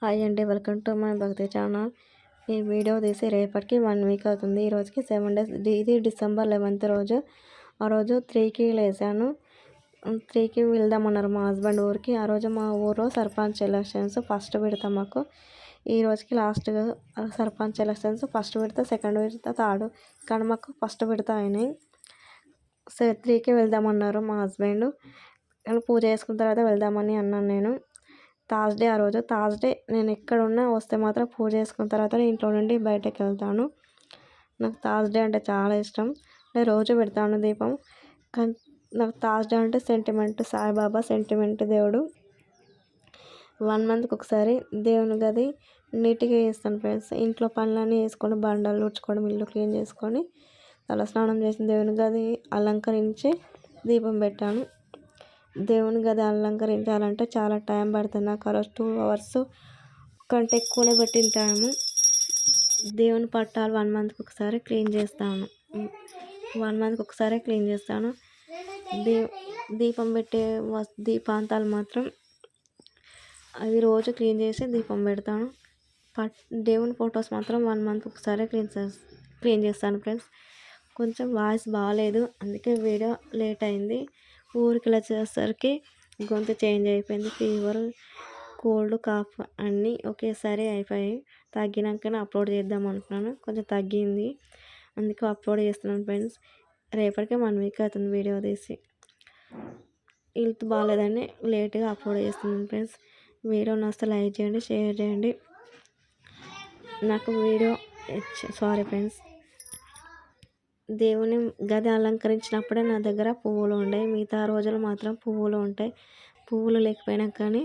Hi అండి, welcome to my భక్తి channel. ఈ వీడియో తీసి రేపటికి 1 వీక్ అవుతుంది. ఈ రోజుకి 7 డేస్. ఇది డిసెంబర్ 11th రోజు. ఆ రోజు 3కి లేసాను. 3కి వెళ్దామన్నారు మా హస్బెండ్ ఊరికి. ఆ రోజు మా ఊరిలో సర్పంచ్ ఎలక్షన్స్ ఫస్ట్ విడత మాకు. ఈ రోజుకి లాస్ట్ సర్పంచ్ ఎలక్షన్స్ ఫస్ట్ విడత, సెకండ్ విడత, థర్డ్. కానీ మాకు ఫస్ట్ విడత అయినాయి. 3కి వెళ్దామన్నారు మా హస్బెండ్. కానీ పూజ చేసుకున్న తర్వాత వెళ్దామని అన్నాను నేను. థర్స్డే ఆ రోజు. థర్స్డే నేను ఎక్కడున్నా వస్తే మాత్రం పూజ చేసుకున్న తర్వాత ఇంట్లో నుండి బయటకు వెళ్తాను. నాకు థర్స్డే అంటే చాలా ఇష్టం. నేను రోజు పెడతాను దీపం. కానీ నాకు థర్స్డే అంటే సెంటిమెంట్. సాయిబాబా సెంటిమెంట్ దేవుడు. 1 మంత్కి ఒకసారి దేవుని గది నీట్గా చేస్తాను ఫ్రెండ్స్. ఇంట్లో పనులన్నీ వేసుకొని, బండలు ఊడ్చుకొని, ఇల్లు క్లీన్ చేసుకొని, తలస్నానం చేసిన దేవుని గది అలంకరించి దీపం పెట్టాను. దేవుని గది అలంకరించాలంటే చాలా టైం పడుతుంది. నాకు ఆ రోజు 2 hours కంటే ఎక్కువనే పట్టిన టైము. దేవుని పట్టాలు 1 మంత్కి ఒకసారి క్లీన్ చేస్తాను. 1 మంత్కి ఒకసారి క్లీన్ చేస్తాను. దీపం పెట్టే దీపాంతాలు మాత్రం అవి రోజు క్లీన్ చేసి దీపం పెడతాను. దేవుని ఫొటోస్ మాత్రం 1 మంత్కి ఒకసారి క్లీన్ చేస్తాను ఫ్రెండ్స్. కొంచెం వాయిస్ బాగాలేదు, అందుకే వీడియో లేట్ అయింది. ఊరికి వచ్చేసరికి గొంతు చేంజ్ అయిపోయింది. ఫీవర్, కోల్డ్, కాఫ్ అన్నీ ఒకేసారి అయిపోయాయి. తగ్గినాకనే అప్లోడ్ చేద్దాం అనుకున్నాను. కొంచెం తగ్గింది, అందుకే అప్లోడ్ చేస్తున్నాను ఫ్రెండ్స్. రేపటికే 1 వీక్ అవుతుంది వీడియో తీసి. హెల్త్ బాగాలేదని లేట్గా అప్లోడ్ చేస్తున్నాను ఫ్రెండ్స్. వీడియో నచ్చితే లైక్ చేయండి, షేర్ చేయండి. నాకు వీడియో సారీ ఫ్రెండ్స్. దేవుని గది అలంకరించినప్పుడే నా దగ్గర పువ్వులు ఉంటాయి. మిగతా రోజులు మాత్రం పువ్వులు ఉంటాయి. పువ్వులు లేకపోయినా కానీ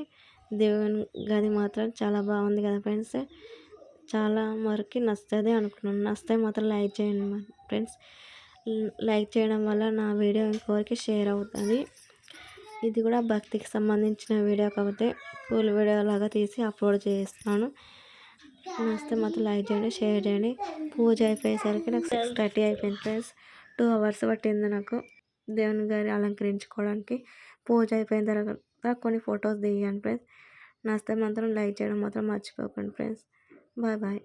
దేవుని గది మాత్రం చాలా బాగుంది కదా ఫ్రెండ్స్. చాలా వరకు నచ్చుతుంది అనుకున్నాను. నచ్చితే మాత్రం లైక్ చేయండి ఫ్రెండ్స్. లైక్ చేయడం వల్ల నా వీడియో ఇంకొకరికి షేర్ అవుతుంది. ఇది కూడా భక్తికి సంబంధించిన వీడియో కాబట్టి ఫుల్ వీడియో లాగా తీసి అప్లోడ్ చేస్తాను. నచ్చితే మాత్రం లైక్ చేయండి, షేర్ చేయండి. పూజ అయిపోయేసరికి నాకు 6:30 అయిపోయింది ఫ్రెండ్స్. 2 hours పట్టింది నాకు దేవుని గారి అలంకరించుకోవడానికి. పూజ అయిపోయిన తర్వాత కొన్ని ఫొటోస్ దిగాను ఫ్రెండ్స్. నచ్చితే మాత్రం లైక్ చేయడం మాత్రం మర్చిపోకండి ఫ్రెండ్స్. Bye bye.